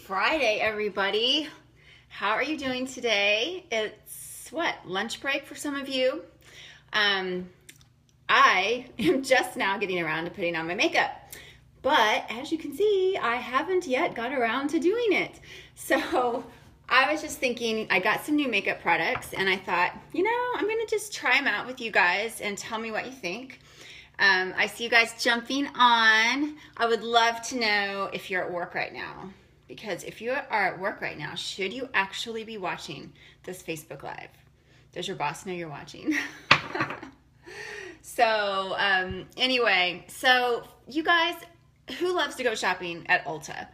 Friday, everybody. How are you doing today? It's lunch break for some of you. I am just now getting around to putting on my makeup, but as you can see, I haven't yet got around to doing it. So I was just thinking, I got some new makeup products and I thought, I'm gonna just try them out with you guys and tell me what you think. I see you guys jumping on. I would love to know if you're at work right now, because if you are at work right now, should you actually be watching this Facebook Live? Does your boss know you're watching? So anyway, so you guys, who loves to go shopping at Ulta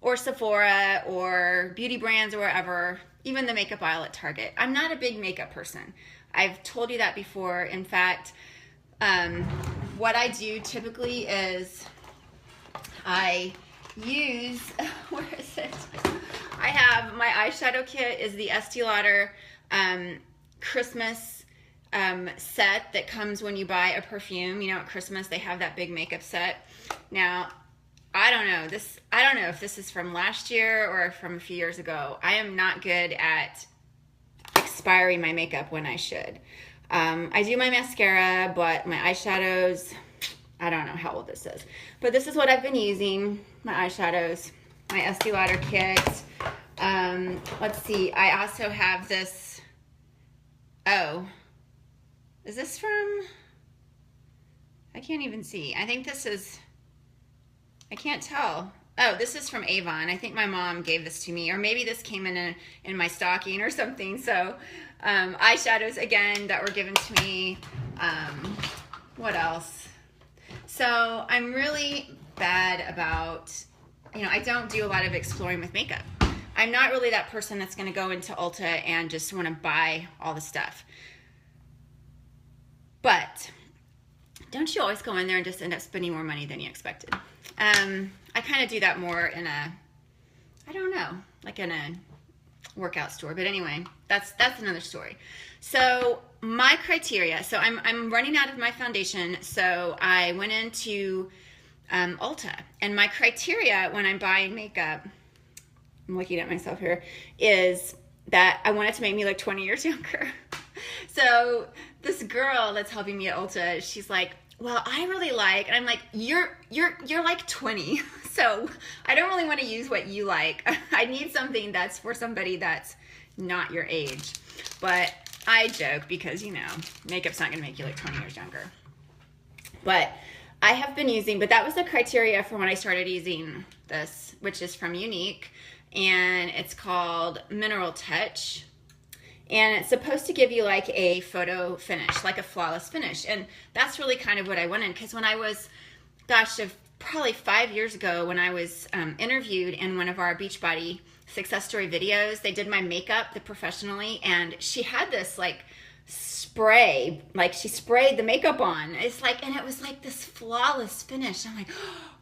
or Sephora or beauty brands or wherever, even the makeup aisle at Target? I'm not a big makeup person. I've told you that before. In fact, what I do typically is I use, where is it? I have my eyeshadow kit is the Estee Lauder Christmas set that comes when you buy a perfume. At Christmas they have that big makeup set. Now, I don't know if this is from last year or from a few years ago. I am not good at expiring my makeup when I should. I do my mascara, but my eyeshadows, I don't know how old this is. But this is what I've been using, my eyeshadows, my Estee Lauder kit. Let's see, I also have this, is this from, I can't even see. I think this is, I can't tell. Oh, this is from Avon. I think my mom gave this to me, or maybe this came in my stocking or something. So eyeshadows again that were given to me. What else? So I'm really bad about, I don't do a lot of exploring with makeup. I'm not really that person that's going to go into Ulta and just want to buy all the stuff. But don't you always go in there and just end up spending more money than you expected? I kind of do that more in a, I don't know, like in a workout store. But anyway, that's another story. So my criteria, so I'm running out of my foundation, so I went into Ulta, and my criteria when I'm buying makeup, I'm looking at myself here, is that I want it to make me look 20 years younger. So this girl that's helping me at Ulta, she's like, well, I really like, and I'm like, you're like 20, so I don't really want to use what you like. I need something that's for somebody that's not your age. But I joke because, makeup's not going to make you look 20 years younger. But I have been using, but that was the criteria for when I started using this, which is from Unique, and it's called Mineral Touch. And it's supposed to give you like a photo finish, like a flawless finish. And that's really kind of what I wanted, because when I was, probably 5 years ago, when I was interviewed in one of our Beachbody success story videos, they did my makeup professionally, and she had this like spray, like she sprayed the makeup on. It's like, and it was like this flawless finish. I'm like,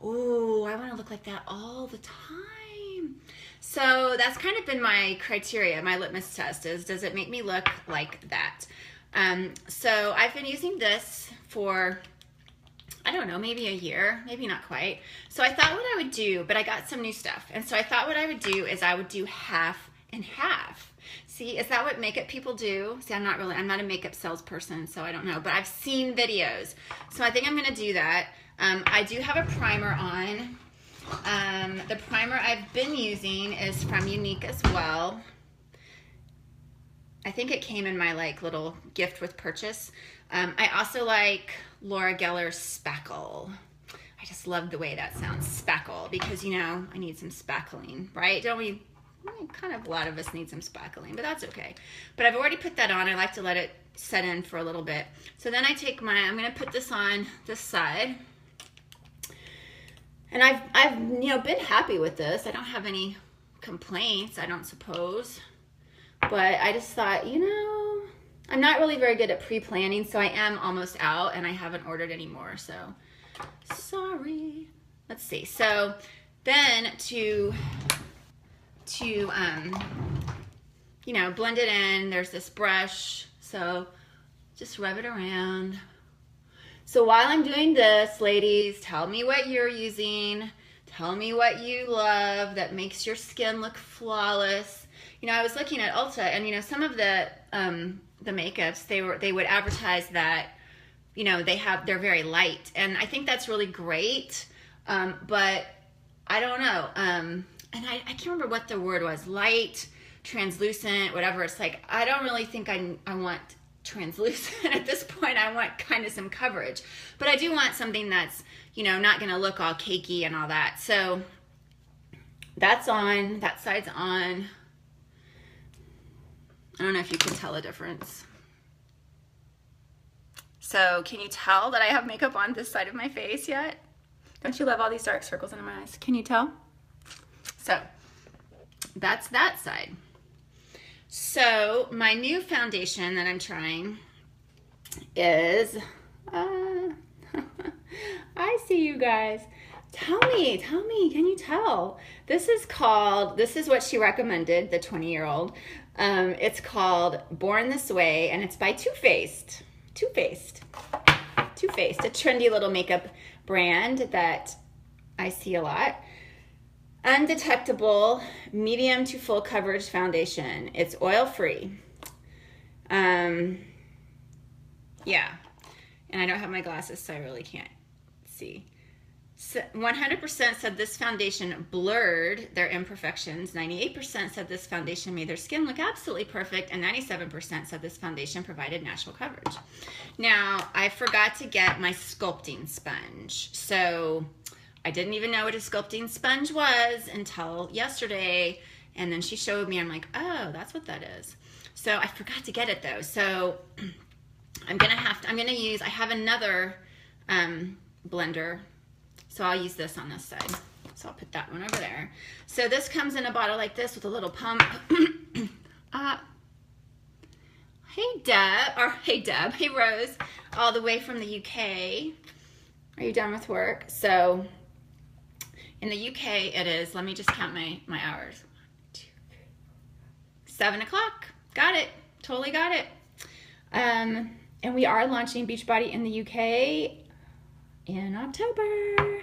oh, I want to look like that all the time. So that's kind of been my criteria, my litmus test is, does it make me look like that? So I've been using this for, I don't know, maybe a year, maybe not quite. So I thought what I would do, but I got some new stuff. And so I thought what I would do is I would do half and half. See, is that what makeup people do? See, I'm not a makeup salesperson, so I don't know, but I've seen videos. So I think I'm gonna do that. I do have a primer on. The primer I've been using is from Unique as well. I think it came in my little gift with purchase. I also like Laura Geller's Spackle. I just love the way that sounds, Spackle, because I need some spackling, right? Don't we? Kind of a lot of us need some spackling, but that's okay. But I've already put that on. I like to let it set in for a little bit. So then I take I'm going to put this on this side. And I've been happy with this. I don't have any complaints, I don't suppose. But I just thought, I'm not really very good at pre-planning, so I am almost out and I haven't ordered any more, so sorry. Let's see. So then to blend it in, there's this brush, so just rub it around. So while I'm doing this, ladies, tell me what you're using. Tell me what you love that makes your skin look flawless. You know, I was looking at Ulta, and you know, some of the makeups, they would advertise that, you know, they're very light, and I think that's really great. But I don't know. And I can't remember what the word was. Light, translucent, whatever. It's like, I don't really think I want translucent at this point. I want kind of some coverage, but I do want something that's, you know, not going to look all cakey and all that. So that's on, that side's on. I don't know if you can tell a difference. So can you tell that I have makeup on this side of my face yet? Don't you love all these dark circles under my eyes? Can you tell? So that's that side. So my new foundation that I'm trying is, I see you guys. Tell me, can you tell? This is what she recommended, the 20-year-old. It's called Born This Way, and it's by Too Faced. Too Faced, a trendy little makeup brand that I see a lot. Undetectable, medium to full coverage foundation. It's oil-free. Yeah, and I don't have my glasses, so I really can't see. 100% said this foundation blurred their imperfections. 98% said this foundation made their skin look absolutely perfect, and 97% said this foundation provided natural coverage. Now, I forgot to get my sculpting sponge, so I didn't even know what a sculpting sponge was until yesterday, and then she showed me. I'm like, oh, that's what that is. So I forgot to get it though. So I'm gonna use, I have another blender, so I'll use this on this side. So I'll put that one over there. So this comes in a bottle like this with a little pump. Hey Rose, all the way from the UK. Are you done with work? So in the UK it is, let me just count my hours. 7 o'clock. Got it. Totally got it. And we are launching Beachbody in the UK in October.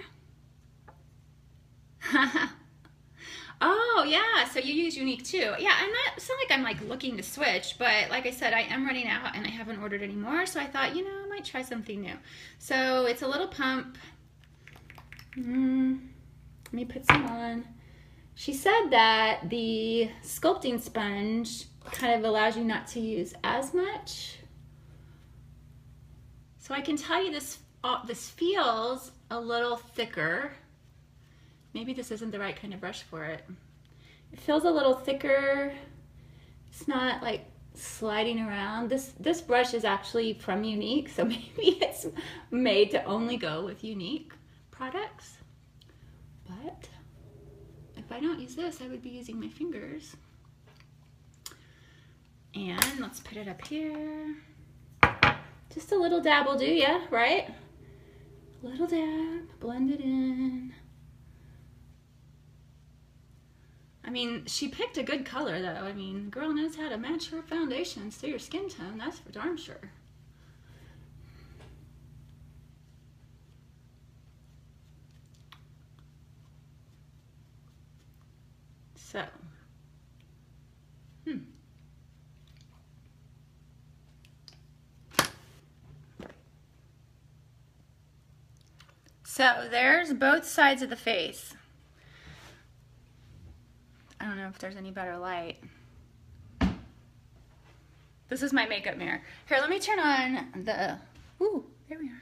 Oh yeah, so you use Unique too. Yeah, it's not like I'm like looking to switch, but like I said, I am running out and I haven't ordered any more, so I thought, you know, I might try something new. So it's a little pump. Let me put some on. She said that the sculpting sponge kind of allows you not to use as much. So I can tell you this feels a little thicker. Maybe this isn't the right kind of brush for it. It feels a little thicker. It's not like sliding around. This brush is actually from Unique, so maybe it's made to only go with Unique products. But if I don't use this, I would be using my fingers. And let's put it up here. Just a little dab will do ya, right? A little dab, blend it in. I mean, she picked a good color though. I mean, girl knows how to match her foundations to your skin tone, that's for darn sure. So, So there's both sides of the face. I don't know if there's any better light. This is my makeup mirror. Here, let me turn on the, ooh, there we are.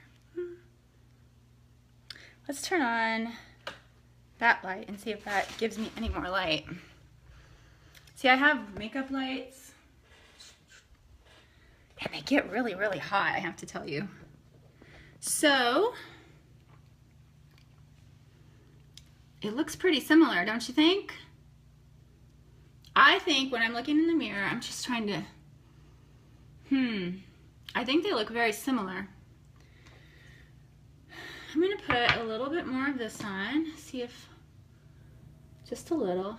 Let's turn on that light and see if that gives me any more light. See, I have makeup lights, and they get really, really hot, I have to tell you. So, it looks pretty similar, don't you think? I think when I'm looking in the mirror, I'm just trying to, I think they look very similar. I'm gonna put a little bit more of this on, see if, just a little.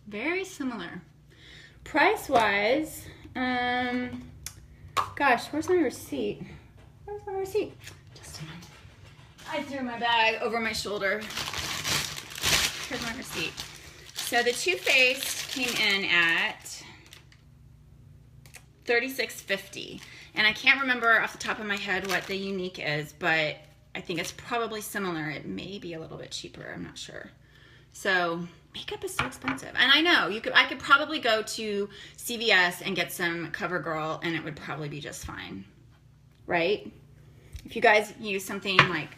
Very similar. Price-wise, Gosh, where's my receipt? Where's my receipt? Just a moment. I threw my bag over my shoulder. Here's my receipt. So the Too Faced came in at $36.50. And I can't remember off the top of my head what the Unique is, but I think it's probably similar. It may be a little bit cheaper. I'm not sure. So makeup is so expensive. And I know I could probably go to CVS and get some CoverGirl and it would probably be just fine. Right? If you guys use something like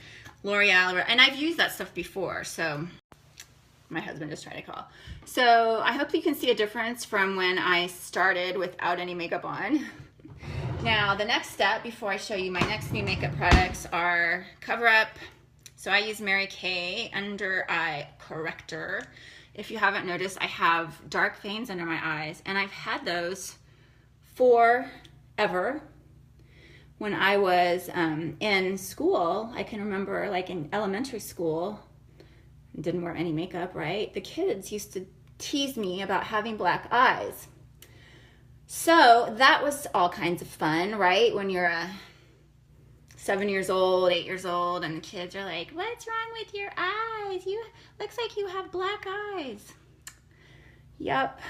L'Oreal, and I've used that stuff before, so my husband just tried to call. So I hope you can see a difference from when I started without any makeup on. Now, the next step before I show you my next new makeup products are Cover Up. So I use Mary Kay Under Eye Corrector. If you haven't noticed, I have dark veins under my eyes, and I've had those forever. When I was in school, I can remember, like in elementary school, didn't wear any makeup, right? The kids used to tease me about having black eyes. So that was all kinds of fun, right? When you're 7 years old, 8 years old, and the kids are like, what's wrong with your eyes? Looks like you have black eyes. Yep,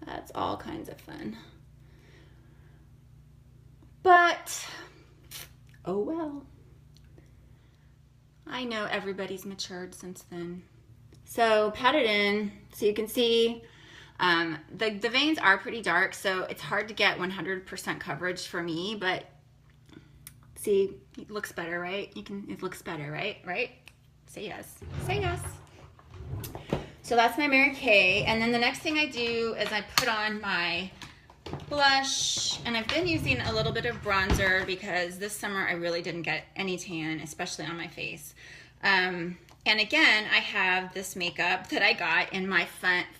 that's all kinds of fun. But, oh well. I know everybody's matured since then. So pat it in so you can see. The veins are pretty dark, so it's hard to get 100% coverage for me, but see, it looks better, right? It looks better, right? Right? Say yes. Say yes. So that's my Mary Kay, and then the next thing I do is I put on my blush, and I've been using a little bit of bronzer because this summer I really didn't get any tan, especially on my face. And again, I have this makeup that I got in my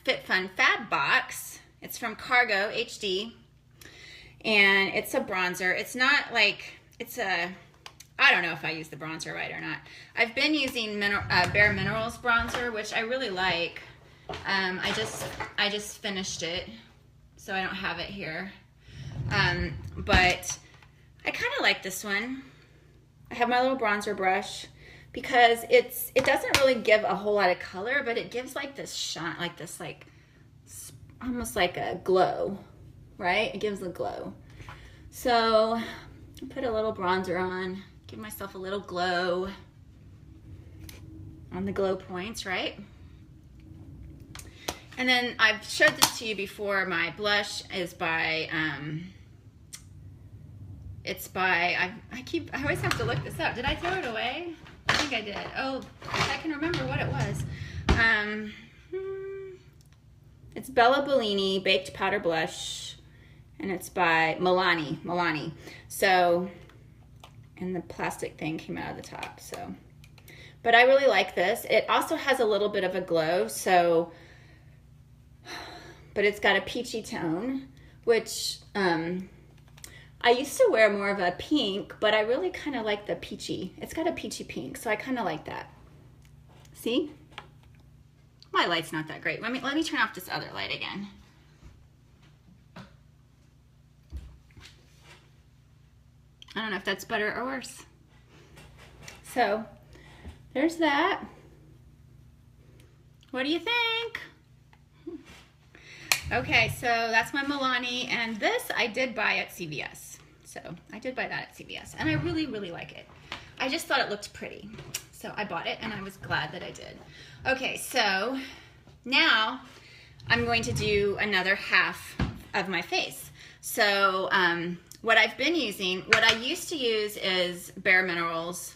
Fit Fun Fab box. It's from Cargo HD, and it's a bronzer. It's not like, I don't know if I use the bronzer right or not. I've been using Bare Minerals bronzer, which I really like. I just finished it, so I don't have it here. But I kind of like this one. I have my little bronzer brush because it doesn't really give a whole lot of color, but it gives like this shine, like this, like almost like a glow, right? It gives a glow. So I put a little bronzer on, give myself a little glow on the glow points, right? And then I've showed this to you before. My blush is by, I always have to look this up. Did I throw it away? I think I did. Oh, I can remember what it was. It's Bellini Baked Powder Blush, and it's by Milani. So, and the plastic thing came out of the top, so. But I really like this. It also has a little bit of a glow, so, but it's got a peachy tone, which I used to wear more of a pink, but I really kind of like the peachy. It's got a peachy pink, so I kind of like that. See? My light's not that great. Let me turn off this other light again. I don't know if that's better or worse. So, there's that. What do you think? Okay, so that's my Milani, and this I did buy at CVS. So I did buy that at CVS, and I really, really like it. I just thought it looked pretty, so I bought it, and I was glad that I did. Okay, so now I'm going to do another half of my face. So what I've been using, what I used to use is Bare Minerals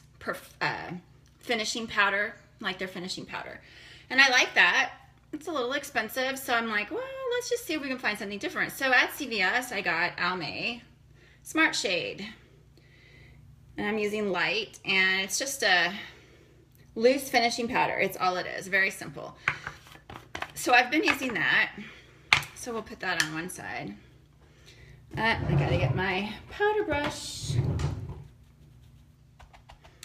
finishing powder, like their finishing powder, and I like that. It's a little expensive, so I'm like, well, let's just see if we can find something different. So at CVS, I got Almay Smart Shade, and I'm using light, and it's just a loose finishing powder. It's all it is, very simple. So I've been using that, so we'll put that on one side. I gotta get my powder brush.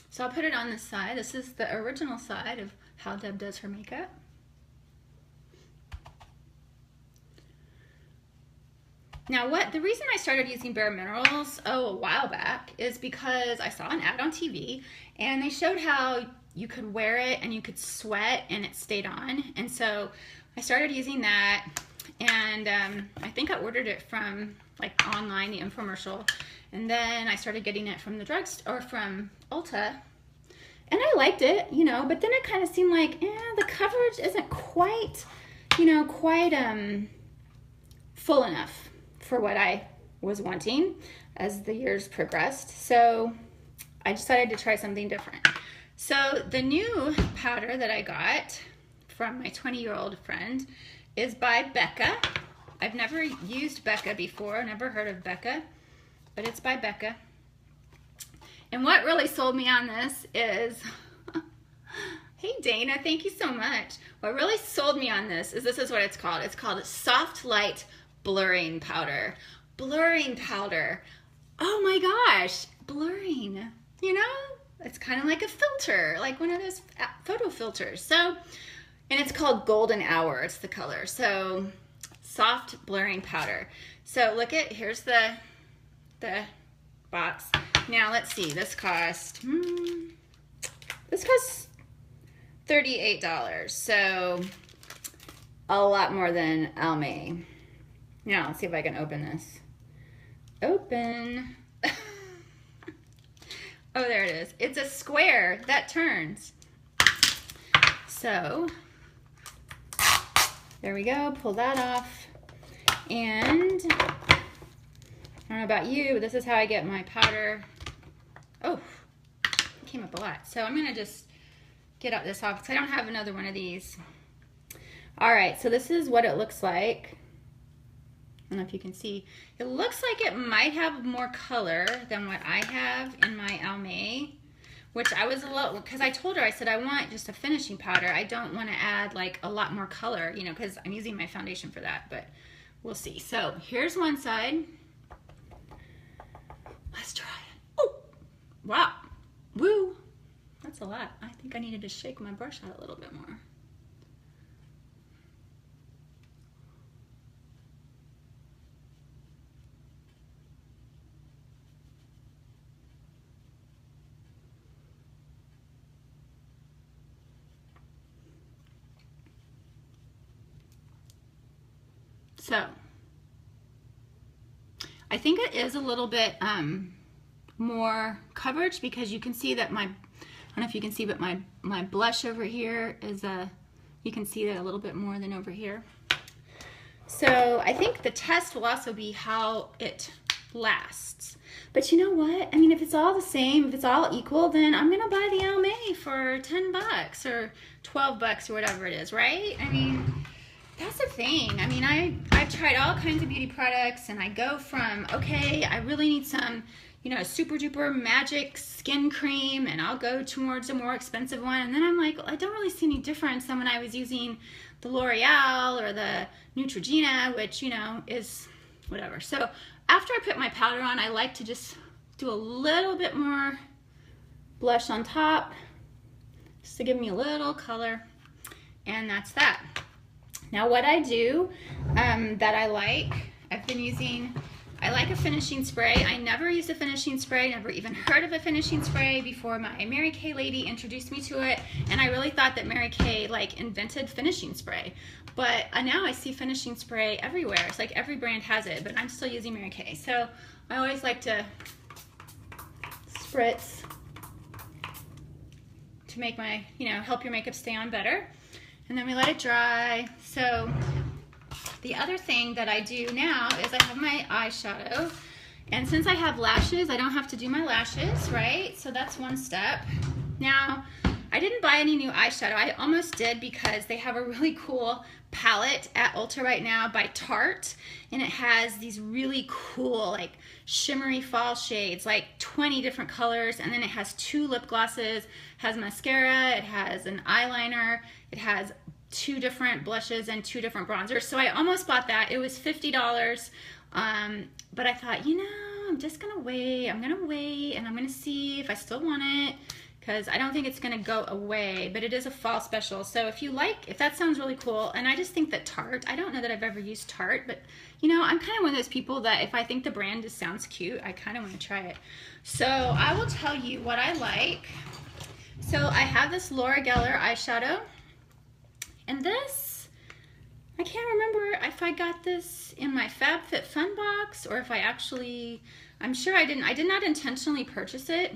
So I'll put it on this side. This is the original side of how Deb does her makeup. Now the reason I started using Bare Minerals, a while back, is because I saw an ad on TV and they showed how you could wear it and you could sweat and it stayed on. And so I started using that, and I think I ordered it from like online, the infomercial, and then I started getting it from the drugstore or from Ulta, and I liked it, you know, but then it kind of seemed like the coverage isn't quite, you know, full enough for what I was wanting as the years progressed. So I decided to try something different. So the new powder that I got from my 20-year-old friend is by Becca. I've never used Becca before, never heard of Becca, but it's by Becca. And what really sold me on this is, hey Dana, thank you so much. What really sold me on this is what it's called. It's called Soft Light Blurring Powder. Blurring powder. Oh my gosh, blurring, you know? It's kind of like a filter, like one of those photo filters. So, and it's called Golden Hour, it's the color. So, soft blurring powder. So look at, here's the box. Now let's see, this cost $38. So, a lot more than Almay. Now, let's see if I can open this. Open. Oh, there it is. It's a square that turns. So, there we go. Pull that off. And I don't know about you, but this is how I get my powder. Oh, it came up a lot. So I'm going to just get out this off because I don't have another one of these. All right, so this is what it looks like. I don't know if you can see. It looks like it might have more color than what I have in my Almay, which I was a little, because I told her, I said, I want just a finishing powder. I don't want to add like a lot more color, you know, because I'm using my foundation for that, but we'll see. So here's one side. Let's try it. Oh, wow. Woo. That's a lot. I think I needed to shake my brush out a little bit more. So, I think it is a little bit more coverage because you can see that I don't know if you can see, but my blush over here is you can see that a little bit more than over here. So I think the test will also be how it lasts. But you know what? I mean, if it's all the same, if it's all equal, then I'm gonna buy the Almay for 10 bucks or 12 bucks or whatever it is, right? I mean, that's the thing. I mean, I've tried all kinds of beauty products, and I go from, okay, I really need some, you know, super duper magic skin cream, and I'll go towards a more expensive one, and then I'm like, I don't really see any difference than when I was using the L'Oreal or the Neutrogena, which, you know, is whatever. So after I put my powder on, I like to just do a little bit more blush on top, just to give me a little color, and that's that. Now what I do that I like, I like a finishing spray. I never used a finishing spray, never even heard of a finishing spray before my Mary Kay lady introduced me to it, and I really thought that Mary Kay like invented finishing spray. But now I see finishing spray everywhere. It's like every brand has it, but I'm still using Mary Kay. So I always like to spritz to make my, you know, help your makeup stay on better. And then we let it dry. So the other thing that I do now is I have my eyeshadow. And since I have lashes, I don't have to do my lashes, right? So that's one step. Now, I didn't buy any new eyeshadow. I almost did because they have a really cool palette at Ulta right now by Tarte. And it has these really cool, like, shimmery fall shades, like 20 different colors. And then it has 2 lip glosses, has mascara, it has an eyeliner, it has 2 different blushes and 2 different bronzers. So I almost bought that. It was $50. But I thought, you know, I'm just gonna wait. I'm gonna wait and I'm gonna see if I still want it. because I don't think it's gonna go away, but it is a fall special. So if that sounds really cool, and I just think that Tarte, I don't know that I've ever used Tarte, but you know, I'm kind of one of those people that if I think the brand just sounds cute, I kind of want to try it. So I will tell you what I like. So I have this Laura Geller eyeshadow, and this, I can't remember if I got this in my FabFitFun box or if I'm sure I didn't. I did not intentionally purchase it,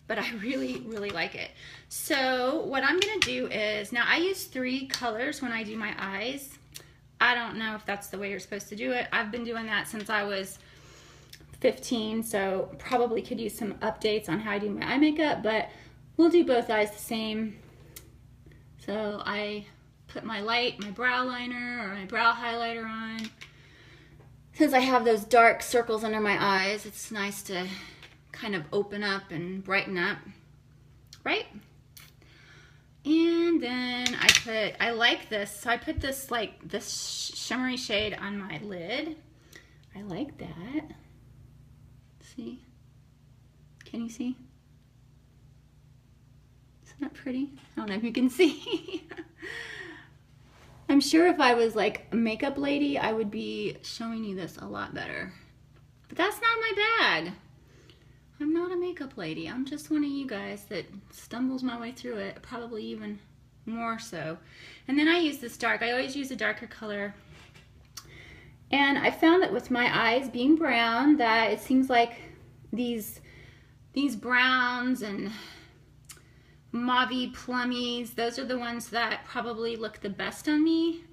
but I really, really like it. So what I'm gonna do is, now I use 3 colors when I do my eyes. I don't know if that's the way you're supposed to do it. I've been doing that since I was 15, so probably could use some updates on how I do my eye makeup, but we'll do both eyes the same. So I put my brow liner or my brow highlighter on. Since I have those dark circles under my eyes, it's nice to kind of open up and brighten up, right? And then I like this, so I put this shimmery shade on my lid. I like that. See? Can you see? Isn't that pretty? I don't know if you can see. I'm sure if I was like a makeup lady, I would be showing you this a lot better. But that's not my bag. I'm not a makeup lady. I'm just one of you guys that stumbles my way through it, probably even more so. And then I use this dark. I always use a darker color. And I found that with my eyes being brown, that it seems like these browns and mauvey plummies, those are the ones that probably look the best on me.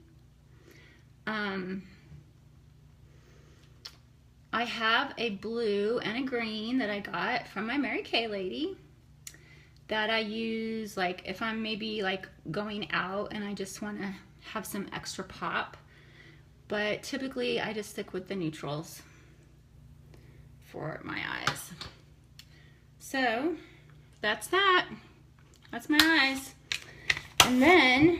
I have a blue and a green that I got from my Mary Kay lady that I use like if I'm maybe like going out and I just want to have some extra pop. But typically I just stick with the neutrals for my eyes. So that's that. That's my eyes. And then,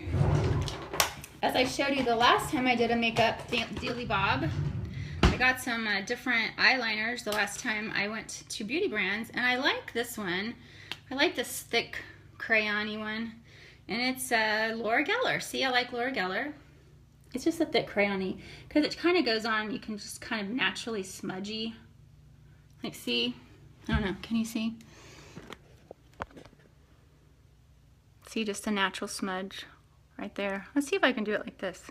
as I showed you the last time I did a makeup dealy bob, I got some different eyeliners the last time I went to Beauty Brands, and I like this one. I like this thick crayon-y one, and it's Laura Geller. See, I like Laura Geller. It's just a thick crayon-y, because it kind of goes on, you can just kind of naturally smudgy. Like, see? I don't know, can you see? See, just a natural smudge right there. Let's see if I can do it like this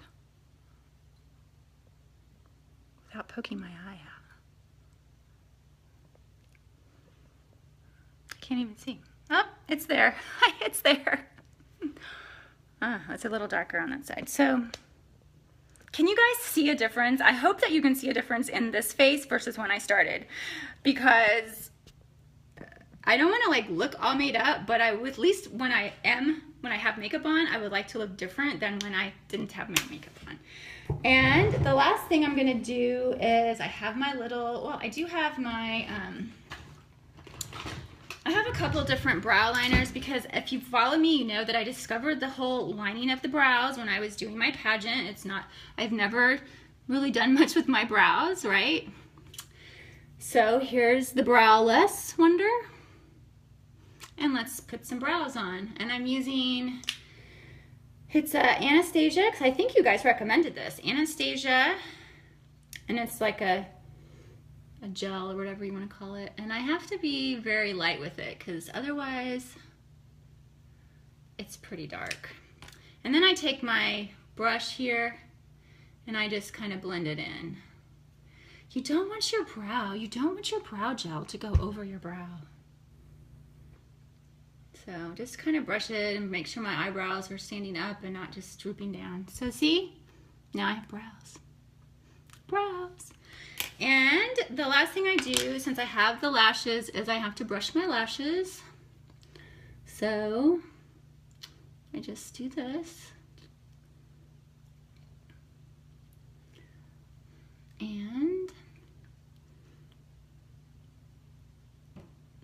without poking my eye out. I can't even see. Oh, it's there. It's there. It's a little darker on that side. So, can you guys see a difference? I hope that you can see a difference in this face versus when I started, because I don't want to like look all made up, but I would, at least when I have makeup on, I would like to look different than when I didn't have my makeup on. And the last thing I'm gonna do is I have my little, well, I do have my, I have a couple different brow liners, because if you follow me, you know that I discovered the whole lining of the brows when I was doing my pageant. I've never really done much with my brows, right? So here's the Browless Wonder. And let's put some brows on. And I'm using, it's Anastasia, because I think you guys recommended this. Anastasia, and it's like a gel or whatever you want to call it. And I have to be very light with it, because otherwise it's pretty dark. And then I take my brush here and I just kind of blend it in. You don't want your brow gel to go over your brow. So just kind of brush it and make sure my eyebrows are standing up and not just drooping down. So see, now I have brows. And the last thing I do, since I have the lashes, is I have to brush my lashes. So I just do this. And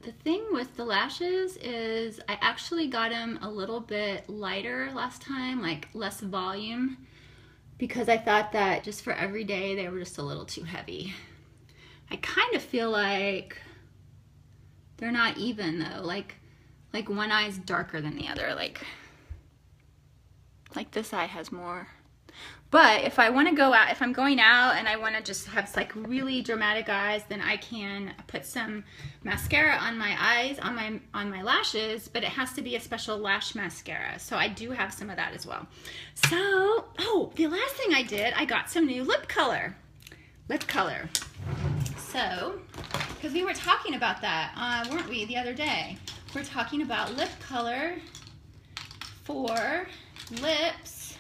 the thing with the lashes is I actually got them a little bit lighter last time, like less volume, because I thought that just for every day they were just a little too heavy. I kind of feel like they're not even though, like like one eye's darker than the other, like this eye has more. But if I want to go out, if I'm going out and I want to just have like really dramatic eyes, then I can put some mascara on my eyes, on my lashes, but it has to be a special lash mascara. So I do have some of that as well. So, oh, the last thing I did, I got some new lip color. So, because we were talking about that, weren't we, the other day? We're talking about lip color for lips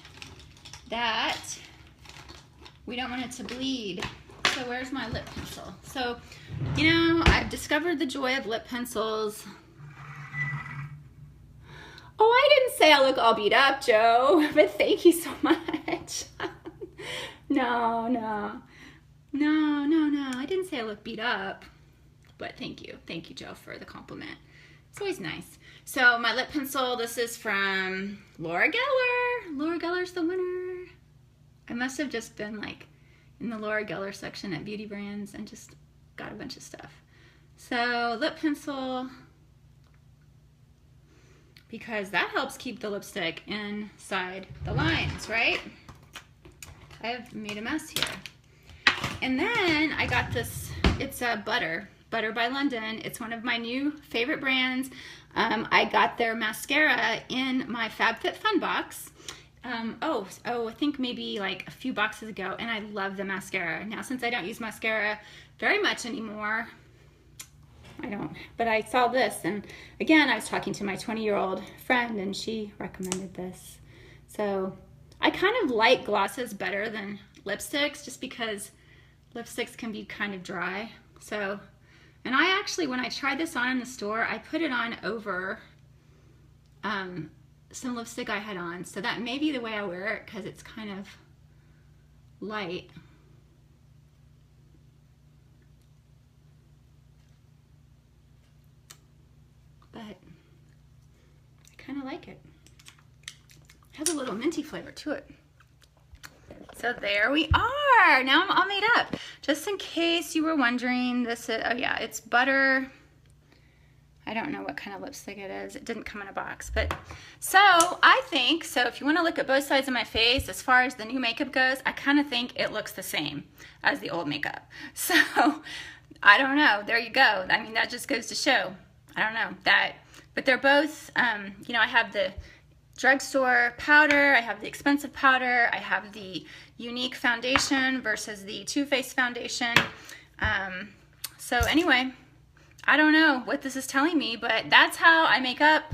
that we don't want it to bleed. So where's my lip pencil? So, you know, I've discovered the joy of lip pencils. Oh, I didn't say I look all beat up, Joe, but thank you so much. No, I didn't say I look beat up, but thank you, Joe, for the compliment. It's always nice. So my lip pencil, this is from Laura Geller. Laura Geller's the winner. I must have just been like in the Laura Geller section at Beauty Brands and just got a bunch of stuff. So lip pencil, because that helps keep the lipstick inside the lines, right? I've made a mess here. And then I got this, it's a Butter by London. It's one of my new favorite brands. I got their mascara in my FabFitFun box. I think maybe like a few boxes ago, and I love the mascara. Now, since I don't use mascara very much anymore, but I saw this, and again, I was talking to my 20-year-old friend, and she recommended this. So I kind of like glosses better than lipsticks, just because lipsticks can be kind of dry. So, and I actually, when I tried this on in the store, I put it on over some lipstick I had on. So that may be the way I wear it, because it's kind of light. But I kind of like it. It has a little minty flavor to it. So there we are. Now I'm all made up. Just in case you were wondering, this is, oh yeah, it's Butter. I don't know what kind of lipstick it is. It didn't come in a box. But so I think, so if you want to look at both sides of my face, as far as the new makeup goes, I kind of think it looks the same as the old makeup. So I don't know. There you go. I mean, that just goes to show. I don't know that, but they're both, you know, I have the drugstore powder, I have the expensive powder, I have the Unique foundation versus the Too Faced foundation. So anyway, I don't know what this is telling me, but that's how I make up,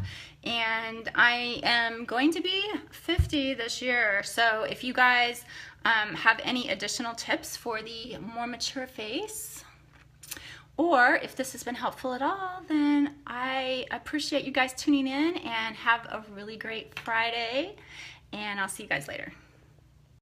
and I am going to be 50 this year. So if you guys have any additional tips for the more mature face, or if this has been helpful at all, then I appreciate you guys tuning in, and have a really great Friday, and I'll see you guys later.